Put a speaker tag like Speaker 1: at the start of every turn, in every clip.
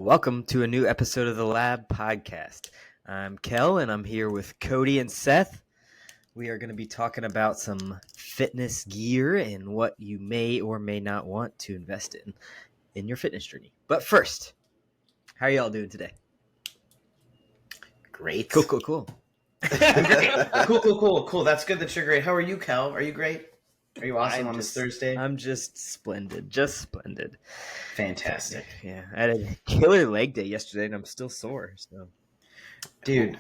Speaker 1: Welcome to a new episode of the Lab Podcast. I'm Kel, and I'm here with Cody and Seth. We are going to be talking about some fitness gear and what you may or may not want to invest in your fitness journey. But first, how are y'all doing today?
Speaker 2: Great.
Speaker 1: Cool.
Speaker 3: Cool. That's good that you're great. How are you, Kel? Are you great? Are you awesome on this Thursday?
Speaker 1: I'm just splendid.
Speaker 3: Fantastic.
Speaker 1: Yeah, I had a killer leg day yesterday, and I'm still sore. So,
Speaker 3: dude,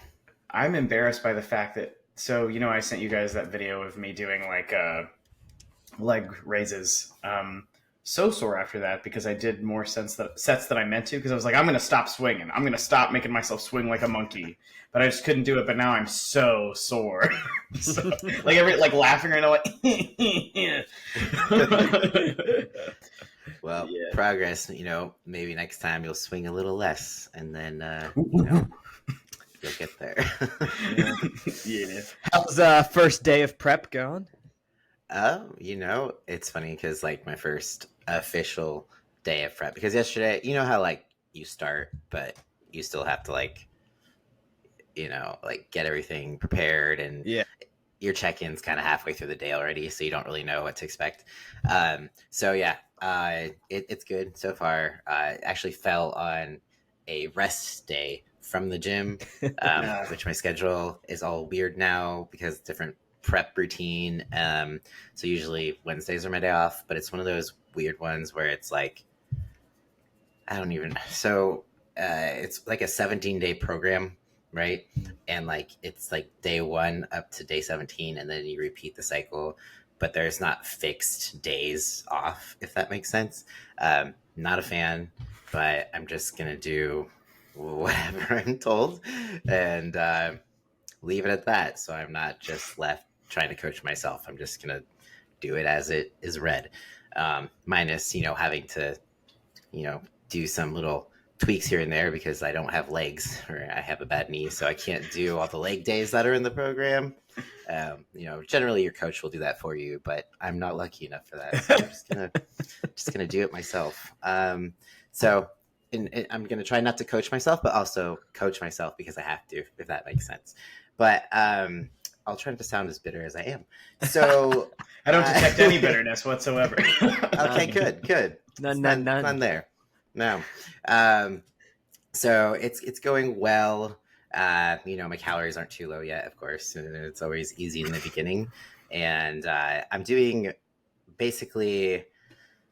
Speaker 3: I'm embarrassed by the fact that. So I sent you guys that video of me doing leg raises. So sore after that because I did more sets than I meant to because I was like, I'm gonna stop swinging. I'm gonna stop making myself swing like a monkey. But I just couldn't do it. But now I'm so sore. So, laughing right now.
Speaker 2: Well, progress. Maybe next time you'll swing a little less, and then you'll get there.
Speaker 3: Yeah.
Speaker 1: How's first day of prep going?
Speaker 2: It's funny because my first official day of prep. Because yesterday, how you start, but you still have to get everything prepared, and your check-in's kind of halfway through the day already, so you don't really know what to expect. It's good so far. I actually fell on a rest day from the gym, which my schedule is all weird now because different prep routine. So usually Wednesdays are my day off, but it's one of those weird ones where it's it's like a 17-day program, right? And it's day 1 up to day 17, and then you repeat the cycle, but there's not fixed days off, if that makes sense. Not a fan, but I'm just gonna do whatever I'm told and leave it at that. So I'm not just left trying to coach myself. I'm just gonna do it as it is read, minus having to do some little tweaks here and there because I don't have legs or I have a bad knee, so I can't do all the leg days that are in the program. Generally your coach will do that for you, but I'm not lucky enough for that. So I'm just gonna do it myself. So I'm gonna try not to coach myself, but also coach myself because I have to, if that makes sense. But I'll try not to sound as bitter as I am. So
Speaker 3: I don't detect any bitterness whatsoever.
Speaker 2: Okay, good. None there. No. So it's going well. My calories aren't too low yet, of course. And it's always easy in the beginning. And I'm doing basically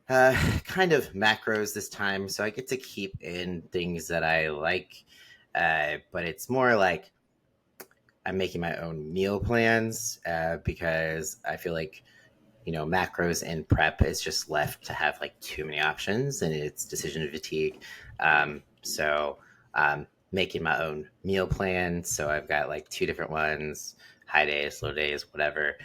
Speaker 2: kind of macros this time. So I get to keep in things that I like. But it's more like I'm making my own meal plans because I feel like macros and prep is just left to have too many options, and it's decision fatigue. So making my own meal plan. So I've got 2 different ones, high days, low days, whatever.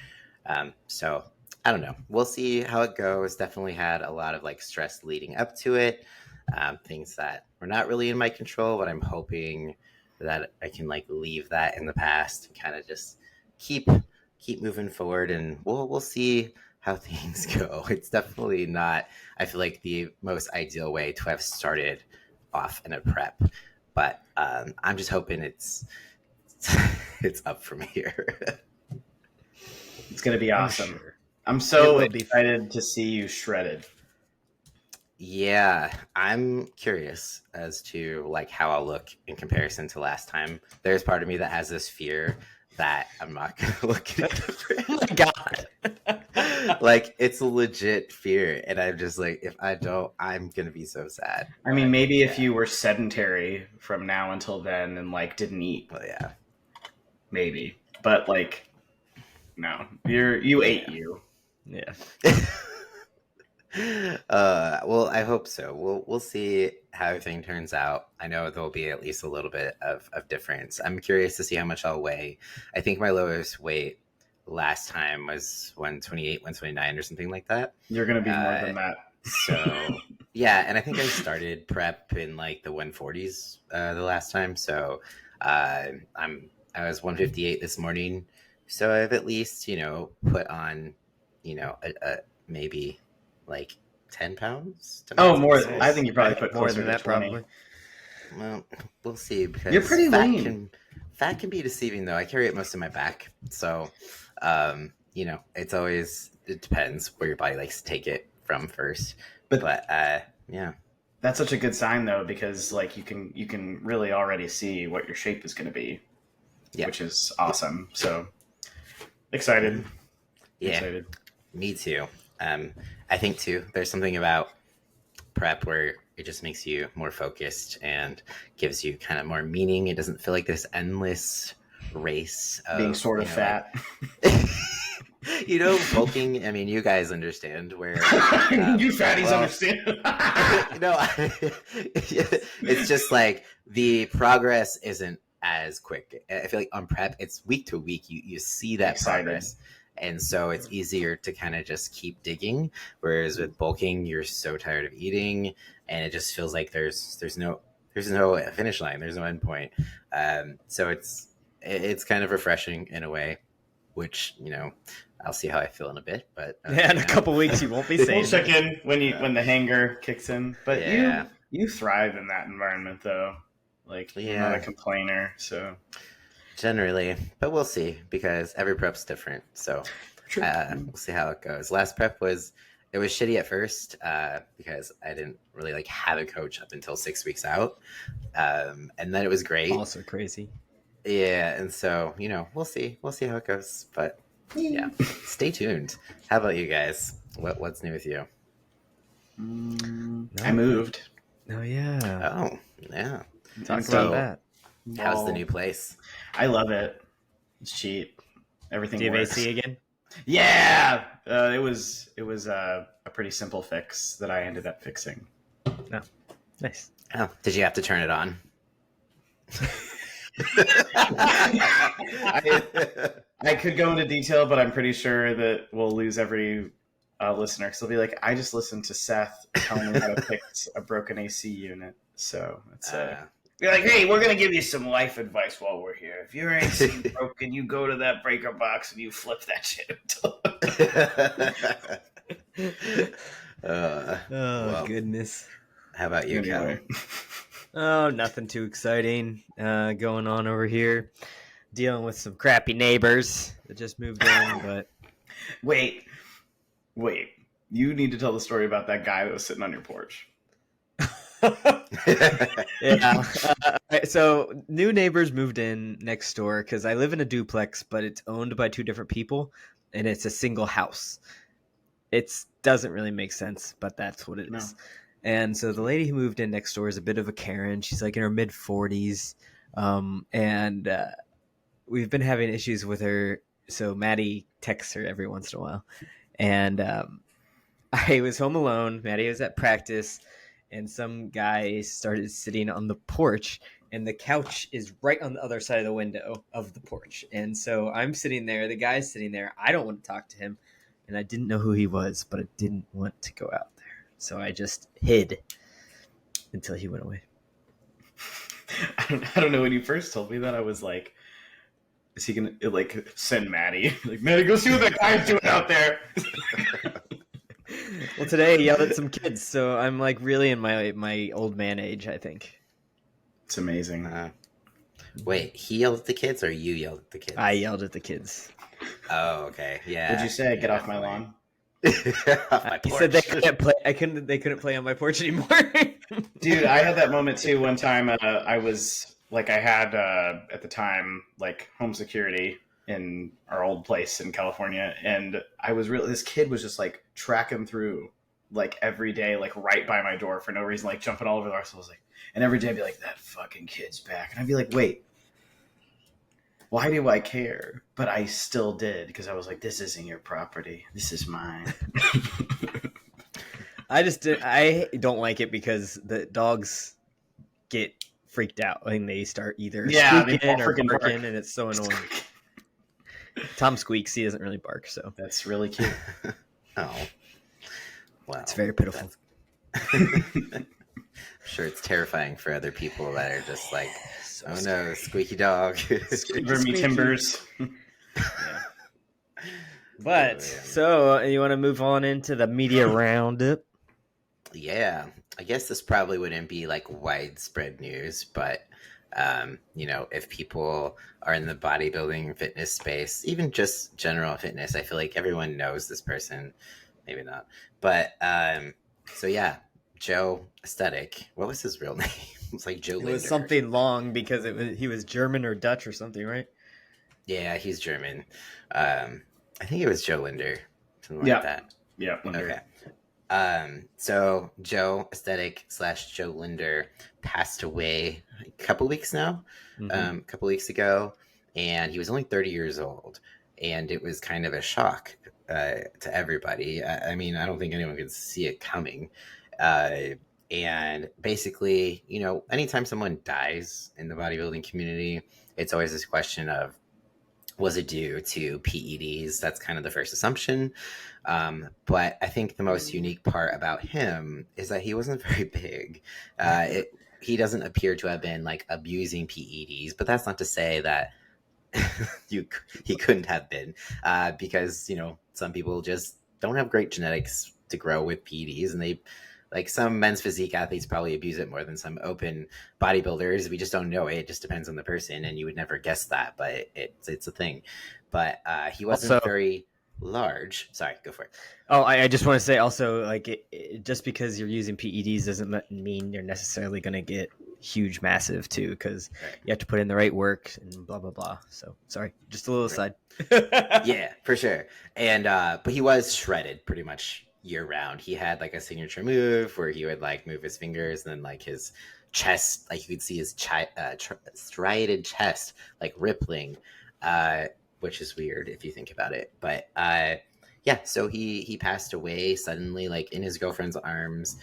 Speaker 2: So I don't know. We'll see how it goes. Definitely had a lot of stress leading up to it. Things that were not really in my control, but I'm hoping that I can leave that in the past and kind of just keep moving forward, and we'll see how things go. It's definitely not, I feel the most ideal way to have started off in a prep, but I'm just hoping it's up from here.
Speaker 3: It's gonna be awesome. Sure. I'm so excited to see you shredded.
Speaker 2: Yeah, I'm curious as to how I'll look in comparison to last time. There's part of me that has this fear that I'm not going to look any different.
Speaker 1: Oh my God.
Speaker 2: It's a legit fear. And I'm just if I don't, I'm going to be so sad.
Speaker 3: I mean, maybe if you were sedentary from now until then and didn't eat.
Speaker 2: Well, yeah.
Speaker 3: Maybe. But no, you ate you.
Speaker 1: Yeah.
Speaker 2: Well, I hope so. We'll see how everything turns out. I know there'll be at least a little bit of difference. I'm curious to see how much I'll weigh. I think my lowest weight last time was 128, 129 or something like that.
Speaker 3: You're going to be more than that.
Speaker 2: So yeah. And I think I started prep in the 140s the last time. So I was 158 this morning. So I've at least, put on, maybe 10 pounds.
Speaker 3: More. I think you probably put
Speaker 1: more
Speaker 3: closer
Speaker 1: than that,
Speaker 3: to 20.
Speaker 1: probably.
Speaker 2: Well, we'll see because
Speaker 3: You're pretty lean.
Speaker 2: Fat can be deceiving though. I carry it most of my back, so it depends where your body likes to take it from first. But yeah,
Speaker 3: that's such a good sign though, because like you can really already see what your shape is going to be, which is awesome. So excited.
Speaker 2: Yeah,
Speaker 3: excited.
Speaker 2: Me too. I think too. There's something about prep where it just makes you more focused and gives you kind of more meaning. It doesn't feel like this endless race of
Speaker 3: being sort of fat.
Speaker 2: Bulking. I mean, you guys understand where
Speaker 3: you fatties understand.
Speaker 2: It's just like the progress isn't as quick. I feel like on prep, it's week to week. You see that progress. And so it's easier to kind of just keep digging. Whereas with bulking, you're so tired of eating, and it just feels like there's no finish line. There's no end point. So it's kind of refreshing in a way, which I'll see how I feel in a bit. But
Speaker 1: in a couple weeks you won't be saying.
Speaker 3: We'll check in when the hanger kicks in. But you thrive in that environment though. Like you're not a complainer, so.
Speaker 2: Generally, but we'll see because every prep's different. So we'll see how it goes. Last prep was shitty at first because I didn't really have a coach up until 6 weeks out, and then it was great.
Speaker 1: Also crazy.
Speaker 2: Yeah, and so we'll see how it goes. But yeah, stay tuned. How about you guys? What's new with you?
Speaker 3: I moved.
Speaker 1: Oh yeah.
Speaker 2: Oh yeah.
Speaker 1: Talk about that.
Speaker 2: How's the new place?
Speaker 3: I love it. It's cheap. Everything
Speaker 1: Do you have
Speaker 3: works.
Speaker 1: AC again?
Speaker 3: Yeah. It was a pretty simple fix that I ended up fixing.
Speaker 1: Oh, nice.
Speaker 2: Oh, did you have to turn it on?
Speaker 3: I could go into detail, but I'm pretty sure that we'll lose every listener. So they'll be like, I just listened to Seth telling me how to fix a broken AC unit. So it's you're like, hey, we're going to give you some life advice while we're here. If your AC broken, you go to that breaker box and you flip that shit.
Speaker 1: Goodness.
Speaker 2: How about you, Kevin?
Speaker 1: Oh, nothing too exciting going on over here. Dealing with some crappy neighbors that just moved in, but...
Speaker 3: Wait. You need to tell the story about that guy that was sitting on your porch.
Speaker 1: Yeah. So new neighbors moved in next door because I live in a duplex, but it's owned by two different people, and it's a single house. It doesn't really make sense, but that's what it is. And so the lady who moved in next door is a bit of a Karen. She's like in her mid 40s, and we've been having issues with her. So Maddie texts her every once in a while, and I was home alone. Maddie was at practice. And some guy started sitting on the porch, and the couch is right on the other side of the window of the porch. And so I'm sitting there, the guy's sitting there. I don't want to talk to him, and I didn't know who he was, but I didn't want to go out there. So I just hid until he went away.
Speaker 3: I don't know. When you first told me that, I was like, is he going to send Maddie? Like, Maddie, go see what that guy's doing out there.
Speaker 1: Well, today he yelled at some kids, so I'm really in my old man age, I think.
Speaker 3: It's amazing.
Speaker 2: Wait, he yelled at the kids, or you yelled at the kids?
Speaker 1: I yelled at the kids.
Speaker 2: Oh, okay, yeah.
Speaker 3: What'd you say? Get off my lawn.
Speaker 2: Off my porch.
Speaker 1: He said they couldn't play. They couldn't play on my porch anymore.
Speaker 3: Dude, I had that moment too. One time, I was I had at the time home security in our old place in California, and this kid was just tracking through every day, right by my door for no reason, jumping all over the house. I was and every day I'd be like, that fucking kid's back, and I'd be like, wait, why do I care? But I still did, because I was like, this isn't your property, this is mine.
Speaker 1: I don't like it because the dogs get freaked out and they start either squeaking or barking, and it's so annoying. Tom squeaks. He doesn't really bark, so
Speaker 3: that's really cute.
Speaker 2: Oh, wow,
Speaker 1: it's very pitiful.
Speaker 2: I'm sure it's terrifying for other people that are just so scary. No, squeaky dog,
Speaker 3: Squeaky timbers.
Speaker 1: Yeah. But so you want to move on into the media roundup?
Speaker 2: Yeah, I guess this probably wouldn't be like widespread news, but if people are in the bodybuilding fitness space, even just general fitness, I feel like everyone knows this person. Maybe not, but so yeah, Joe Aesthetic. What was his real name? It was like Joe
Speaker 1: It was
Speaker 2: Linder.
Speaker 1: something long because he was German or Dutch or something, right?
Speaker 2: Yeah, he's German. I think it was Joe Linder, something like
Speaker 3: Yeah,
Speaker 2: that.
Speaker 3: yeah,
Speaker 2: Okay. So Joe Aesthetic slash Joe Linder passed away a couple weeks now,
Speaker 1: Mm-hmm.
Speaker 2: a couple weeks ago, and he was only 30 years old, and it was kind of a shock to everybody. I mean, I don't think anyone could see it coming. Uh, and basically, anytime someone dies in the bodybuilding community, it's always this question of, was it due to PEDs? That's kind of the first assumption. But I think the most unique part about him is that he wasn't very big. He doesn't appear to have been like abusing PEDs, but that's not to say that you he couldn't have been, because some people just don't have great genetics to grow with PEDs, and they like some men's physique athletes probably abuse it more than some open bodybuilders. We just don't know it. It just depends on the person, and you would never guess that, but it's a thing. But he
Speaker 1: Also,
Speaker 2: wasn't very large. Sorry, go for it.
Speaker 1: oh, I just want to say also, like, just because you're using PEDs doesn't mean you're necessarily going to get huge, massive too, because
Speaker 2: Right.
Speaker 1: you have to put in the right work and blah blah blah. So sorry, just a little
Speaker 2: Right.
Speaker 1: aside.
Speaker 2: Yeah, for sure. And but he was shredded pretty much year round. He had like a signature move where he would like move his fingers, and then like his chest, like you could see his striated chest like rippling, uh, which is weird if you think about it. But yeah, so he passed away suddenly, like in his girlfriend's arms.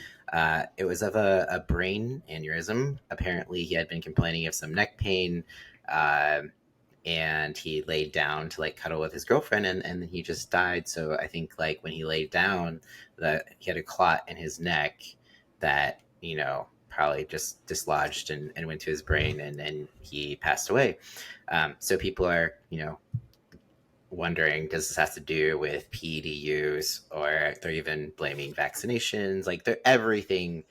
Speaker 2: It was of a brain aneurysm. Apparently, he had been complaining of some neck pain. And he laid down to like cuddle with his girlfriend, and then he just died. So I think like when he laid down, that he had a clot in his neck that probably just dislodged and went to his brain, and then he passed away. So people are wondering, does this have to do with PED use, or they're even blaming vaccinations? Like everything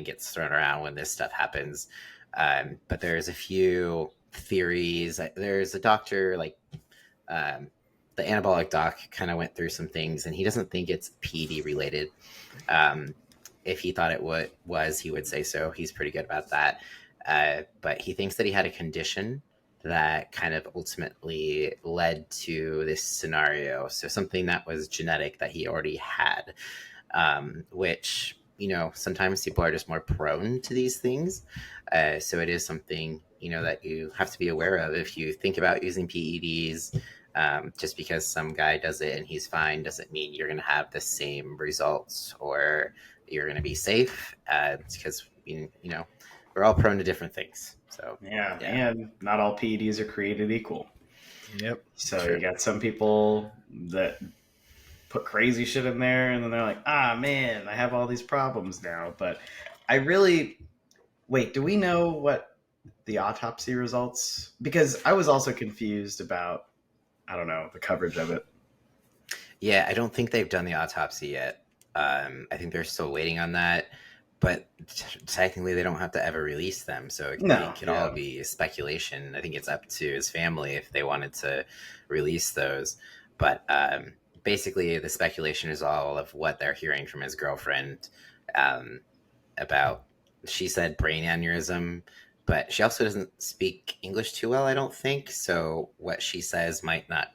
Speaker 2: gets thrown around when this stuff happens. But there's a few theories. There's a doctor, like the anabolic doc, kind of went through some things, and he doesn't think it's PD related. Um, if he thought it was, he would say so. He's pretty good about that. But he thinks that he had a condition that kind of ultimately led to this scenario. So something that was genetic that he already had, which sometimes people are just more prone to these things. So it is something that you have to be aware of if you think about using PEDs. Just because some guy does it and he's fine doesn't mean you're going to have the same results or you're going to be safe. Because we're all prone to different things. So
Speaker 3: yeah, and not all PEDs are created equal.
Speaker 1: Yep.
Speaker 3: So
Speaker 2: True.
Speaker 3: you got some people that put crazy shit in there, and then they're like, "Ah, man, I have all these problems now." But I really wait. Do we know what the autopsy results? Because I was also confused about, I don't know, the coverage of it.
Speaker 2: Yeah, I don't think they've done the autopsy yet. I think they're still waiting on that. But technically, they don't have to ever release them, so it could all be speculation. I think it's up to his family if they wanted to release those. But basically, the speculation is all of what they're hearing from his girlfriend, um, about. She said brain aneurysm, but she also doesn't speak English too well, I don't think. So what she says might not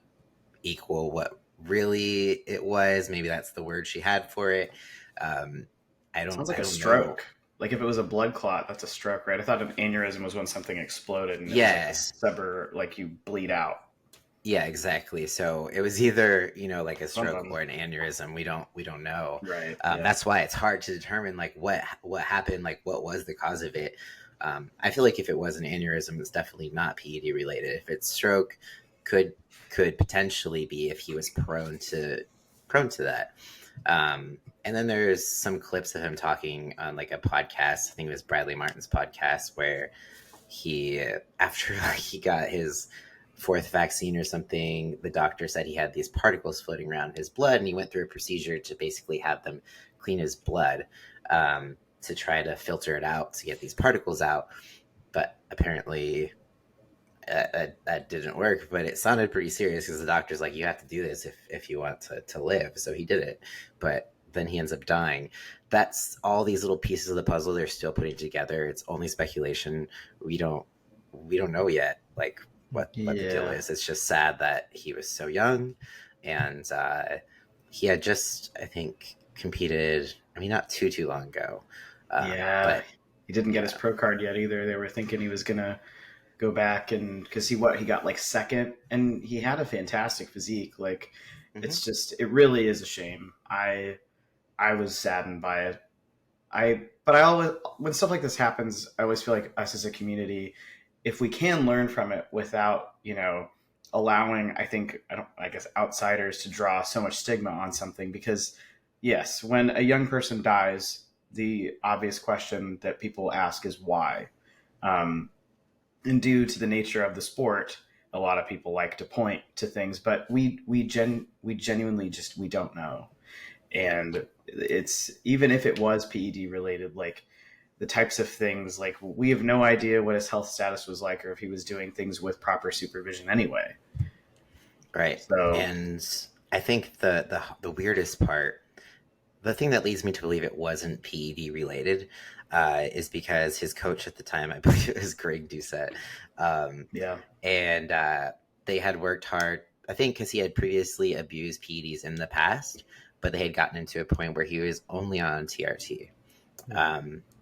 Speaker 2: equal what really it was. Maybe that's the word she had for it. Um,
Speaker 3: Sounds like
Speaker 2: I
Speaker 3: a
Speaker 2: don't know.
Speaker 3: stroke. Like if it was a blood clot, that's a stroke, right? I thought an aneurysm was when something exploded and it was like
Speaker 2: Yeah,
Speaker 3: a sever, like you bleed out.
Speaker 2: yeah, exactly. So it was either like a stroke
Speaker 3: Something.
Speaker 2: or an aneurysm. We don't know.
Speaker 3: Right. Yeah.
Speaker 2: That's why it's hard to determine like what happened, like what was the cause of it. I feel like if it was an aneurysm, it's definitely not PED related. If it's stroke, could potentially be if he was prone to that. And then there's some clips of him talking on like a podcast. I think it was Bradley Martin's podcast, where he after he got his fourth vaccine or something, the doctor said he had these particles floating around in his blood, and he went through a procedure to basically have them clean his blood to try to filter it out to get these particles out. But apparently that didn't work. But it sounded pretty serious because the doctor's like, you have to do this if you want to live. So he did it. But then he ends up dying. That's all these little pieces of the puzzle they're still putting together. It's only speculation. We don't know yet, like what the deal is. It's just sad that he was so young, and he had just, I think, competed. I mean, not too long ago.
Speaker 3: But he didn't get his pro card yet either. They were thinking he was gonna go back, and because he got like second, and he had a fantastic physique. Like, it's just, it really is a shame. I was saddened by it. But I always, when stuff like this happens, I always feel like us as a community, if we can learn from it without, allowing, I guess outsiders to draw so much stigma on something, because yes, when a young person dies, the obvious question that people ask is why. And due to the nature of the sport, a lot of people like to point to things, but we genuinely just, we don't know. And it's, even if it was PED related, like the types of things, like we have no idea what his health status was like, or if he was doing things with proper supervision anyway.
Speaker 2: Right. So, and I think the weirdest part, the thing that leads me to believe it wasn't PED related, is because his coach at the time, I believe it was Greg Doucette. And they had worked hard, I think, because he had previously abused PEDs in the past, but they had gotten into a point where he was only on TRT.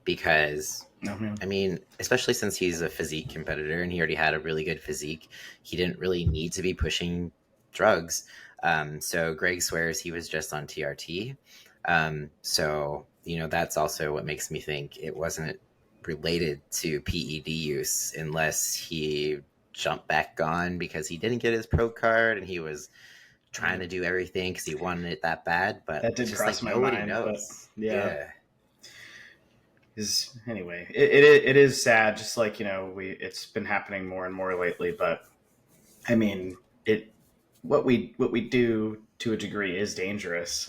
Speaker 2: Because, I mean, especially since he's a physique competitor and he already had a really good physique, he didn't really need to be pushing drugs. So Greg swears he was just on TRT. So, that's also what makes me think it wasn't related to PED use, unless he jumped back on because he didn't get his pro card and he was trying to do everything because he wanted it that bad. But
Speaker 3: that did cross my mind.
Speaker 2: Knows.
Speaker 3: Yeah. Anyway, it is sad. Just like, it's been happening more and more lately. But I mean, what we do to a degree is dangerous.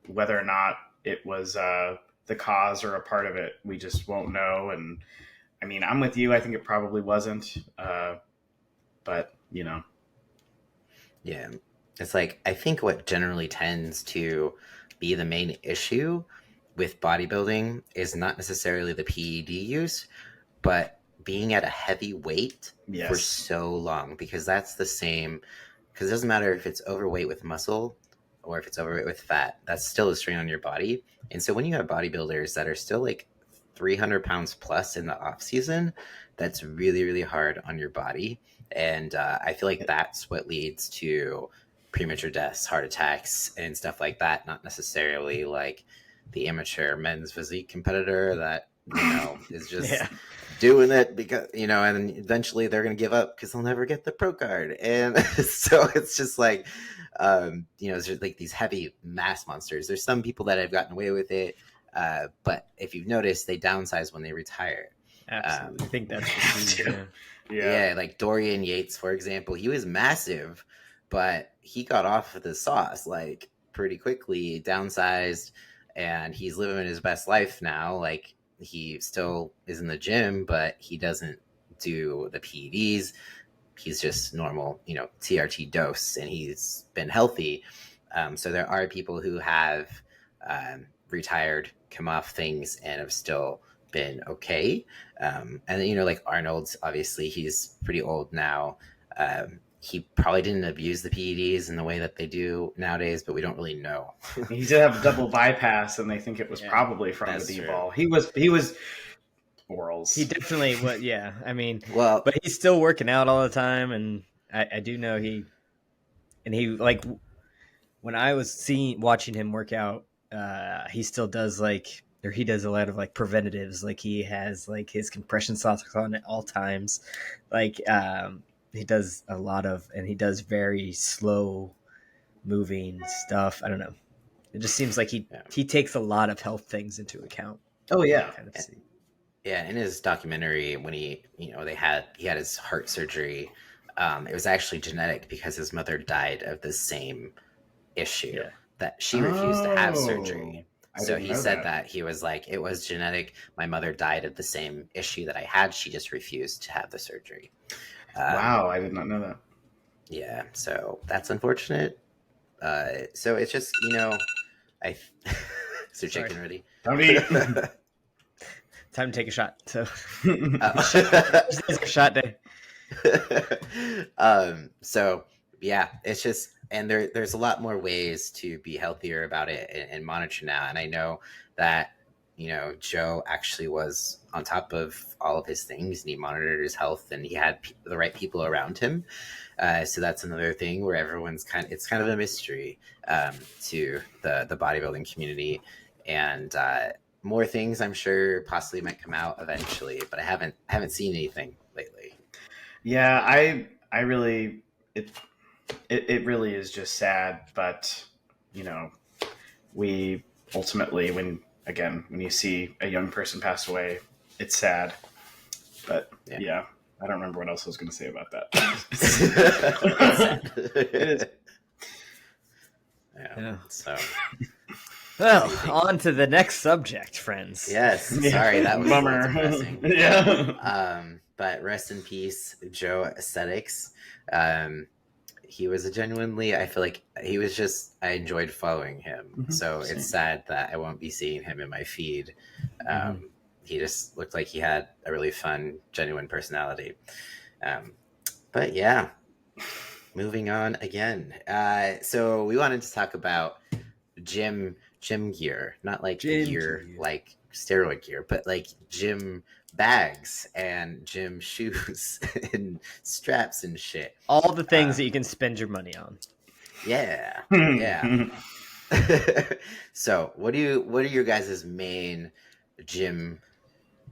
Speaker 3: Whether or not it was the cause or a part of it, we just won't know. And I mean, I'm with you. I think it probably wasn't. But
Speaker 2: yeah, it's like, I think what generally tends to be the main issue with bodybuilding is not necessarily the PED use, but being at a heavy weight for so long, because that's the same. Because it doesn't matter if it's overweight with muscle or if it's overweight with fat, that's still a strain on your body. And so when you have bodybuilders that are still like 300 pounds plus in the off season, that's really, really hard on your body. And I feel like that's what leads to premature deaths, heart attacks, and stuff like that. Not necessarily like the amateur men's physique competitor that, is just doing it because, and eventually they're going to give up because they'll never get the pro card. And so it's just like, it's just like these heavy mass monsters. There's some people that have gotten away with it. But if you've noticed, they downsize when they retire.
Speaker 1: Absolutely. I think that's what
Speaker 2: yeah, like Dorian Yates, for example, he was massive, but he got off of the sauce like pretty quickly, downsized, and he's living his best life now. Like, he still is in the gym, but he doesn't do the PEDs. He's just normal, TRT dose, and he's been healthy. So there are people who have retired, come off things, and have still been okay. And then, like Arnold's, obviously he's pretty old now. He probably didn't abuse the PEDs in the way that they do nowadays, but we don't really know.
Speaker 3: He did have a double bypass, and they think it was probably from the D-ball. He was orals.
Speaker 1: He definitely was. Yeah, I mean,
Speaker 2: well,
Speaker 1: but he's still working out all the time, and I do know he like, when I was watching him work out, he still does he does a lot of like preventatives. Like, he has like his compression socks on at all times. Like, he does a lot of, and he does very slow moving stuff. I don't know. It just seems like he takes a lot of health things into account.
Speaker 3: Oh yeah.
Speaker 2: Yeah, in his documentary, when he had his heart surgery, It was actually genetic because his mother died of the same issue
Speaker 1: Yeah.
Speaker 2: that she refused to have surgery.
Speaker 3: Oh, I
Speaker 2: So
Speaker 3: didn't
Speaker 2: he
Speaker 3: know
Speaker 2: said
Speaker 3: that.
Speaker 2: that he was like, it was genetic. My mother died of the same issue that I had. She just refused to have the surgery.
Speaker 3: Wow, I did not know that.
Speaker 2: Yeah, so that's unfortunate. So it's just, I. So
Speaker 1: Sorry.
Speaker 2: chicken ready?
Speaker 3: Don't eat.
Speaker 1: Time to take a shot. So
Speaker 2: Oh.
Speaker 1: it's a shot day.
Speaker 2: So yeah, it's just, and there's a lot more ways to be healthier about it and monitor now. And I know that, Joe actually was on top of all of his things and he monitored his health and he had the right people around him. So that's another thing where it's kind of a mystery to the bodybuilding community, and more things I'm sure possibly might come out eventually, but I haven't seen anything lately.
Speaker 3: Yeah, I really it really is just sad, but we ultimately when you see a young person pass away, it's sad. But yeah, I don't remember what else I was going to say about that.
Speaker 2: It's sad.
Speaker 3: It is.
Speaker 2: Yeah. So
Speaker 1: Well, on to the next subject, friends.
Speaker 2: yes, sorry, that was
Speaker 3: Bummer.
Speaker 2: depressing.
Speaker 3: Yeah.
Speaker 2: But rest in peace, Joe Aesthetics. He was I feel like I enjoyed following him.
Speaker 3: Mhm,
Speaker 2: so
Speaker 3: same.
Speaker 2: It's sad that I won't be seeing him in my feed. He just looked like he had a really fun, genuine personality. But yeah, moving on again. So we wanted to talk about gym gear, not like
Speaker 1: Gym
Speaker 2: gear
Speaker 1: gear.
Speaker 2: like steroid gear, but like gym bags and gym shoes and straps and shit.
Speaker 1: All the things that you can spend your money on.
Speaker 2: Yeah. Yeah. So what are your guys' main gym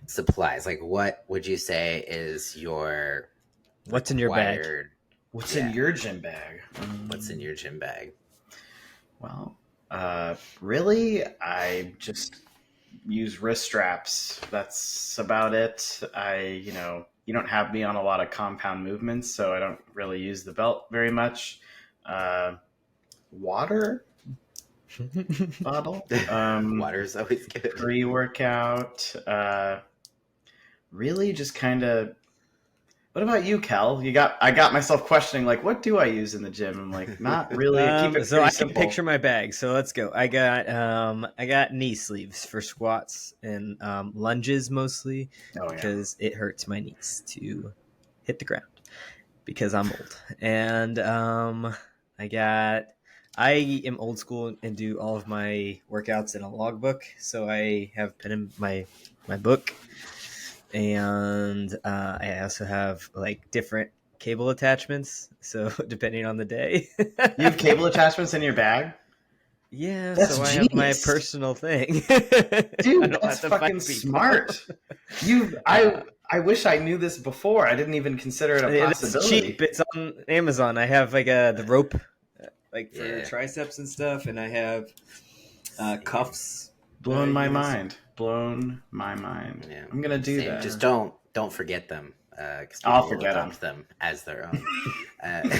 Speaker 2: supplies? Like what would you say is your
Speaker 1: What's in your bag?
Speaker 2: required-
Speaker 3: What's
Speaker 2: Yeah.
Speaker 3: in your gym bag?
Speaker 2: What's in your gym bag?
Speaker 3: Well, really, I just use wrist straps. That's about it. You don't have me on a lot of compound movements, so I don't really use the belt very much. Water bottle.
Speaker 2: Water's always good.
Speaker 3: Pre-workout. Really, just kind of. What about you, Cal? I got myself questioning, like, what do I use in the gym? I'm like, not really. I keep it
Speaker 1: So
Speaker 3: pretty
Speaker 1: I
Speaker 3: simple.
Speaker 1: can picture my bag. So let's go. I got knee sleeves for squats and lunges mostly because it hurts my knees to hit the ground because I'm old. And I am old school and do all of my workouts in a logbook. So I have pen in my book. And I also have like different cable attachments. So depending on the day,
Speaker 3: You have cable attachments in your bag?
Speaker 1: yeah.
Speaker 3: That's
Speaker 1: So I have my
Speaker 3: genius.
Speaker 1: personal thing.
Speaker 3: Dude, that's fucking smart. I wish I knew this before. I didn't even consider it a possibility.
Speaker 1: It's cheap. It's on Amazon. I have like the rope, like for
Speaker 2: Yeah.
Speaker 1: triceps and stuff, and I have cuffs.
Speaker 3: Blown my
Speaker 1: Yes.
Speaker 3: mind. Blown my mind.
Speaker 2: Yeah.
Speaker 3: I'm gonna do
Speaker 2: Same.
Speaker 3: that.
Speaker 2: Just don't forget them. Because
Speaker 3: I'll
Speaker 2: will
Speaker 3: forget
Speaker 2: adopt them as their own.
Speaker 1: And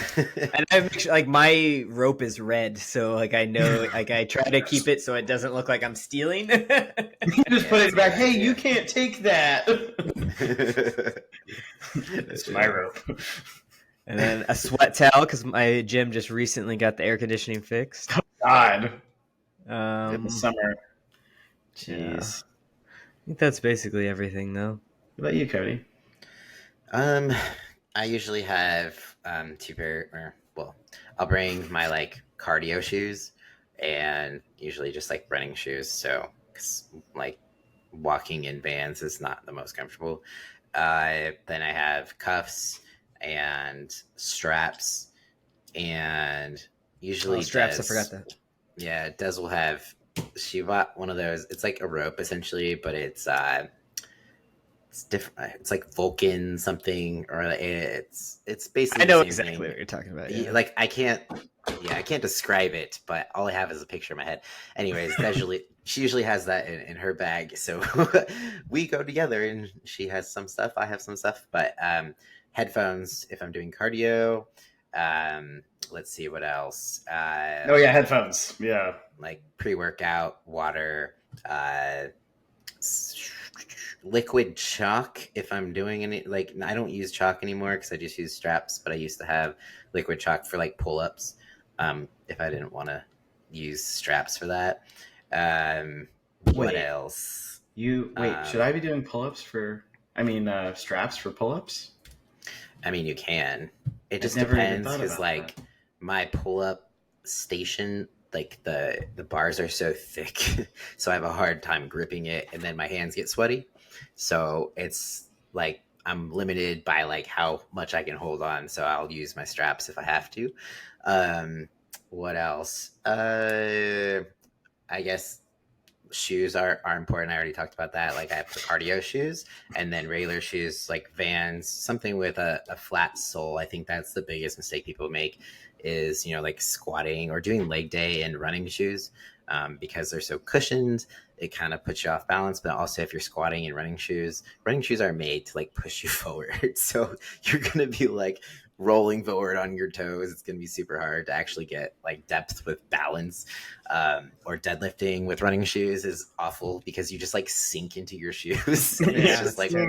Speaker 1: I make sure, like my rope is red, so like I know, like I try to keep it so it doesn't look like I'm stealing.
Speaker 3: You can just put it back. Hey,
Speaker 2: idea.
Speaker 3: you can't take that. It's my rope.
Speaker 1: And then a sweat towel because my gym just recently got the air conditioning fixed.
Speaker 3: God. In the summer.
Speaker 1: Yeah.
Speaker 3: Jeez.
Speaker 1: I think that's basically everything, though.
Speaker 3: What about you, Cody?
Speaker 2: I usually have I'll bring my like cardio shoes and usually just like running shoes. So, 'cause, like walking in Vans is not the most comfortable. Then I have cuffs and straps, and usually
Speaker 1: straps.
Speaker 2: Des,
Speaker 1: I forgot that.
Speaker 2: Yeah, Des will have. She bought one of those. It's like a rope essentially, but it's different. It's like Vulcan something, or it's basically.
Speaker 1: I know
Speaker 2: the same
Speaker 1: exactly
Speaker 2: thing.
Speaker 1: what you're talking about. Yeah.
Speaker 2: Like I can't describe it, but all I have is a picture in my head. Anyways, she usually has that in her bag, so we go together, and she has some stuff, I have some stuff, but headphones if I'm doing cardio. Let's see what else.
Speaker 3: Oh yeah, headphones. Yeah.
Speaker 2: Like pre-workout, water, liquid chalk if I'm doing any, like, I don't use chalk anymore because I just use straps, but I used to have liquid chalk for like pull-ups if I didn't want to use straps for that. What else?
Speaker 3: Should I be doing pull-ups straps for pull-ups?
Speaker 2: I mean, you can. It just
Speaker 3: never even
Speaker 2: depends
Speaker 3: thought
Speaker 2: because
Speaker 3: about
Speaker 2: like
Speaker 3: that.
Speaker 2: my pull-up station, like the bars are so thick, so I have a hard time gripping it, and then my hands get sweaty. So it's like I'm limited by like how much I can hold on. So I'll use my straps if I have to. What else? I guess shoes are important. I already talked about that. Like I have the cardio shoes and then regular shoes like Vans, something with a flat sole. I think that's the biggest mistake people make is, like squatting or doing leg day in running shoes because they're so cushioned. It kind of puts you off balance, but also if you're squatting in running shoes are made to like push you forward. So you're going to be like rolling forward on your toes. It's going to be super hard to actually get like depth with balance. Or deadlifting with running shoes is awful because you just like sink into your shoes. It's just like yeah,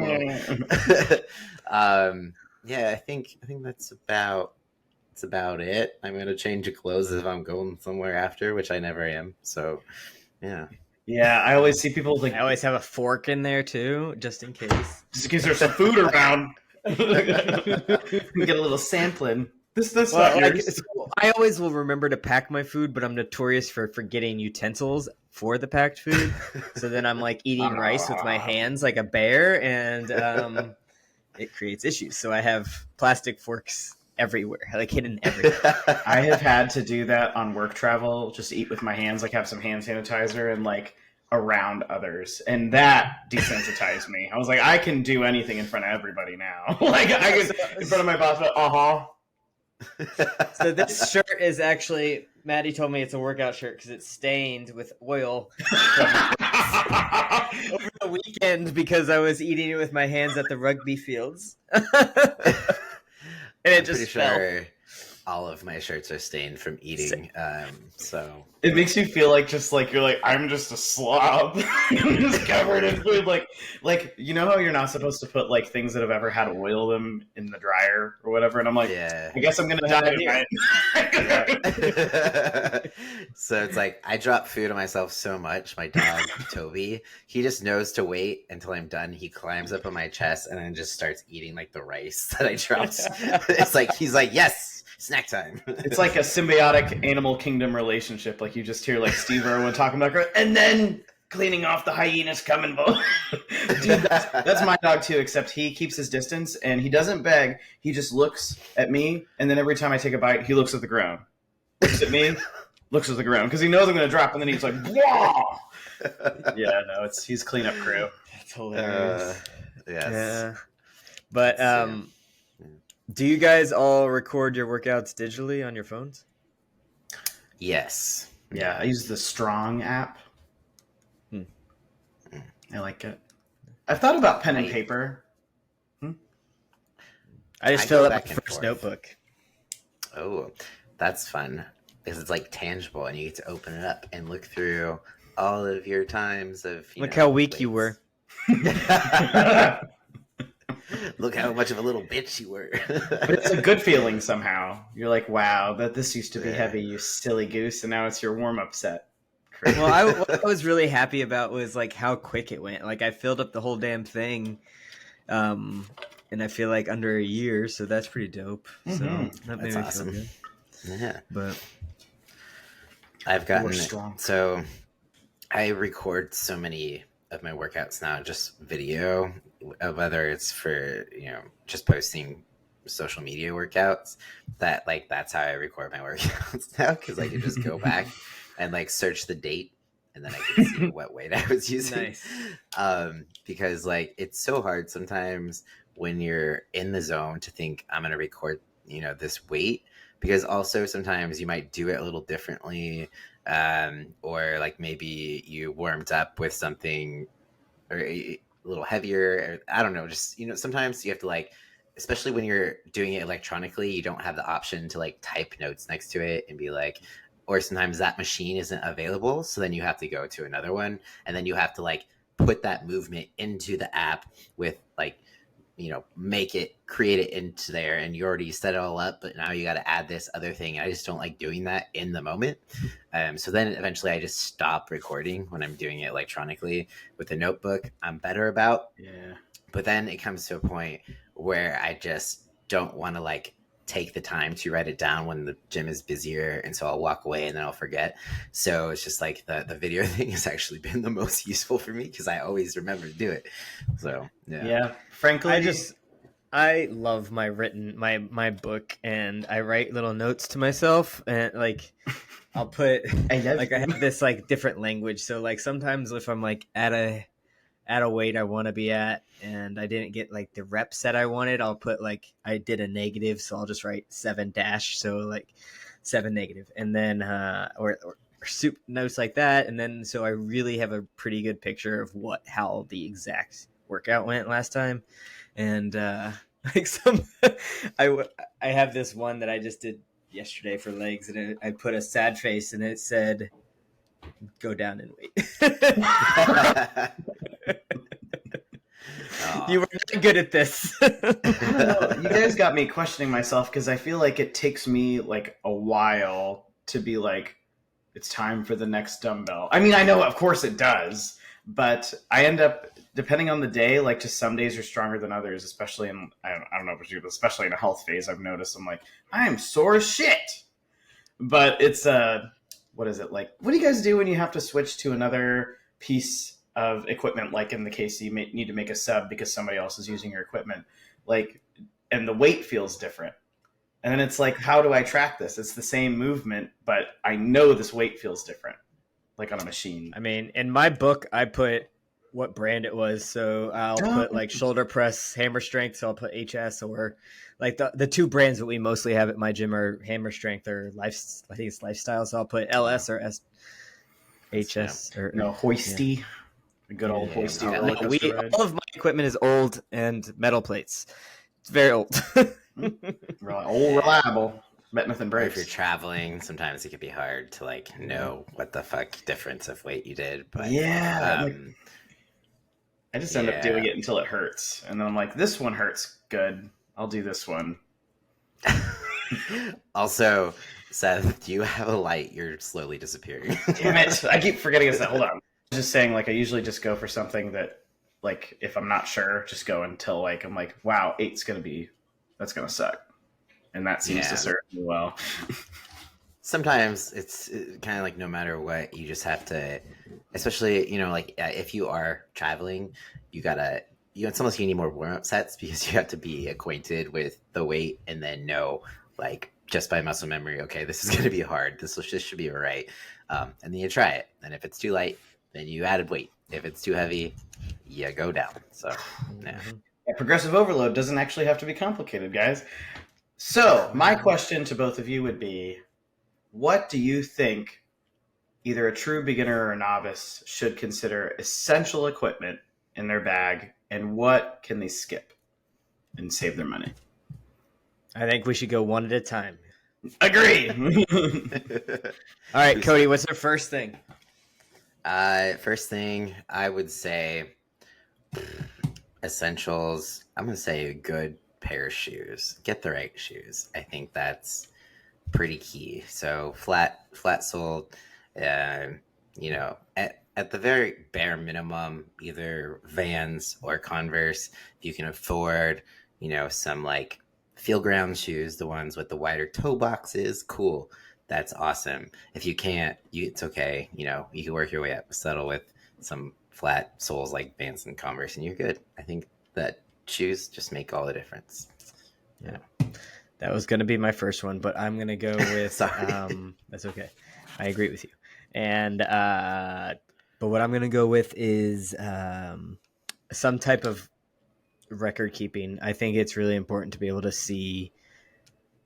Speaker 2: I think that's about it. I'm gonna change of clothes if I'm going somewhere after, which I never am. So yeah.
Speaker 3: Yeah, I always see people like.
Speaker 1: I always have a fork in there too, just in case.
Speaker 3: Just in case there's some food around. We get a little sampling. This
Speaker 1: Well,
Speaker 3: not
Speaker 1: like,
Speaker 3: yours.
Speaker 1: so I always will remember to pack my food, but I'm notorious for forgetting utensils for the packed food. So then I'm like eating rice with my hands like a bear, and it creates issues. So I have plastic forks everywhere, like hidden everywhere.
Speaker 3: I have had to do that on work travel, just eat with my hands, like have some hand sanitizer and like around others. And that desensitized me. I was like, I can do anything in front of everybody now. Like I can in front of my boss, but
Speaker 1: So this shirt is actually, Maddie told me it's a workout shirt because it's stained with oil over the weekend because I was eating it with my hands at the rugby fields. And it just fell.
Speaker 2: Sure all of my shirts are stained from eating. So
Speaker 3: it makes you feel like just like you're like I'm just a slob. I'm just covered in food. Like you know how you're not supposed to put like things that have ever had oil them in the dryer or whatever. And I'm like,
Speaker 2: yeah.
Speaker 3: I guess I'm gonna die tonight.
Speaker 2: So it's like I drop food on myself so much. My dog Toby, he just knows to wait until I'm done. He climbs up on my chest and then just starts eating like the rice that I dropped. It's like he's like, yes, snack time.
Speaker 3: It's like a symbiotic animal kingdom relationship. Like you just hear like Steve Irwin talking about, and then cleaning off the hyenas coming. Dude, that's my dog too. Except he keeps his distance and he doesn't beg. He just looks at me, and then every time I take a bite, he looks at the ground. Looks at me, looks at the ground because he knows I'm going to drop, and then he's like, "Whoa!" Yeah, no, he's cleanup crew.
Speaker 1: That's hilarious.
Speaker 2: Yes.
Speaker 1: Yeah. But do you guys all record your workouts digitally on your phones?
Speaker 2: Yes.
Speaker 3: Yeah, I use the Strong app. I like it. I've thought about pen and paper.
Speaker 1: I just filled up my first notebook.
Speaker 2: Oh, that's fun because it's like tangible, and you get to open it up and look through all of your times of.
Speaker 1: Look how weak you were.
Speaker 2: Look how much of a little bitch you were.
Speaker 3: But it's a good feeling somehow. You're like, wow, this used to be heavy, you silly goose, and now it's your warm-up set.
Speaker 1: Well, what I was really happy about was like how quick it went. Like I filled up the whole damn thing, and I feel like under a year, so that's pretty dope. So that made me
Speaker 2: awesome.
Speaker 1: feel good. Yeah, but
Speaker 2: I've gotten strong. So I record so many of my workouts now, just video, whether it's for just posting social media workouts. That like that's how I record my workouts now because I can just go back and like search the date, and then I can see what weight I was using.
Speaker 1: Nice.
Speaker 2: Because like it's so hard sometimes when you're in the zone to think I'm gonna record this weight, because also sometimes you might do it a little differently, or like maybe you warmed up with something or a little heavier, or I don't know, just sometimes you have to like especially when you're doing it electronically, you don't have the option to like type notes next to it and be like, or sometimes that machine isn't available. So then you have to go to another one, and then you have to like put that movement into the app with like, create it into there, and you already set it all up, but now you got to add this other thing. I just don't like doing that in the moment. So then eventually I just stop recording when I'm doing it electronically. With a notebook, I'm better about.
Speaker 3: Yeah.
Speaker 2: But then it comes to a point where I just don't want to like take the time to write it down when the gym is busier, and so I'll walk away and then I'll forget. So it's just like the video thing has actually been the most useful for me because I always remember to do it. So
Speaker 3: Yeah. Frankly,
Speaker 1: I love my book, and I write little notes to myself, and like I'll put I have this like different language. So like sometimes if I'm like at a weight I want to be at and I didn't get like the reps that I wanted, I'll put like I did a negative, so I'll just write 7 dash, so like 7 negative, and then or soup notes like that, and then so I really have a pretty good picture of how the exact workout went last time. And like I have this one that I just did yesterday for legs, and I put a sad face, and it said, "Go down in weight." You were not good at this.
Speaker 3: I don't know. You guys got me questioning myself because I feel like it takes me like a while to be like, it's time for the next dumbbell. I mean, I know, of course it does, but I end up, depending on the day, like just some days are stronger than others, especially in, I don't know about you, but especially in a health phase, I've noticed I'm like, I am sore as shit. But it's, what is it like? What do you guys do when you have to switch to another piece of equipment? Like in the case you need to make a sub because somebody else is using your equipment, like, and the weight feels different. And then it's like, how do I track this? It's the same movement, but I know this weight feels different, like on a machine.
Speaker 1: I mean, in my book, I put what brand it was. So I'll put like shoulder press, hammer strength. So I'll put HS, or like the two brands that we mostly have at my gym are hammer strength or I think it's lifestyle. So I'll put LS or HS or
Speaker 3: hoisty.
Speaker 1: Yeah.
Speaker 3: A good old hoisty.
Speaker 1: All of my equipment is old and metal plates. It's very old.
Speaker 3: Old reliable. Bet nothing breaks.
Speaker 2: If you're traveling, sometimes it can be hard to like know what the fuck difference of weight you did. But
Speaker 3: I just end up doing it until it hurts, and then I'm like, this one hurts good. I'll do this one.
Speaker 2: Also, Seth, do you have a light? You're slowly disappearing.
Speaker 3: Damn it! I keep forgetting it's that. Hold on. I'm just saying, like, I usually just go for something that, like, if I'm not sure, just go until like I'm like, wow, 8's that's gonna suck, and that seems to serve me well.
Speaker 2: Sometimes it's kind of like no matter what, you just have to, especially, like if you are traveling, it's almost you need more warm-up sets because you have to be acquainted with the weight and then know, like, just by muscle memory, okay, this is going to be hard. This should be all right. And then you try it. And if it's too light, then you added weight. If it's too heavy, you go down. So, yeah.
Speaker 3: Progressive overload doesn't actually have to be complicated, guys. So my question to both of you would be, what do you think either a true beginner or a novice should consider essential equipment in their bag, and what can they skip and save their money?
Speaker 1: I think we should go one at a time.
Speaker 3: Agree.
Speaker 1: All right, Cody, what's the first thing?
Speaker 2: First thing, I would say essentials. I'm going to say a good pair of shoes. Get the right shoes. I think that's pretty key. So flat soled, at the very bare minimum, either Vans or Converse. If you can afford, some like field ground shoes, the ones with the wider toe boxes, cool. That's awesome. If you can't, it's okay. You can work your way up, settle with some flat soles like Vans and Converse, and you're good. I think that shoes just make all the difference.
Speaker 1: Yeah. That was going to be my first one, but I'm going to go with, that's okay. I agree with you. And, but what I'm going to go with is some type of record keeping. I think it's really important to be able to see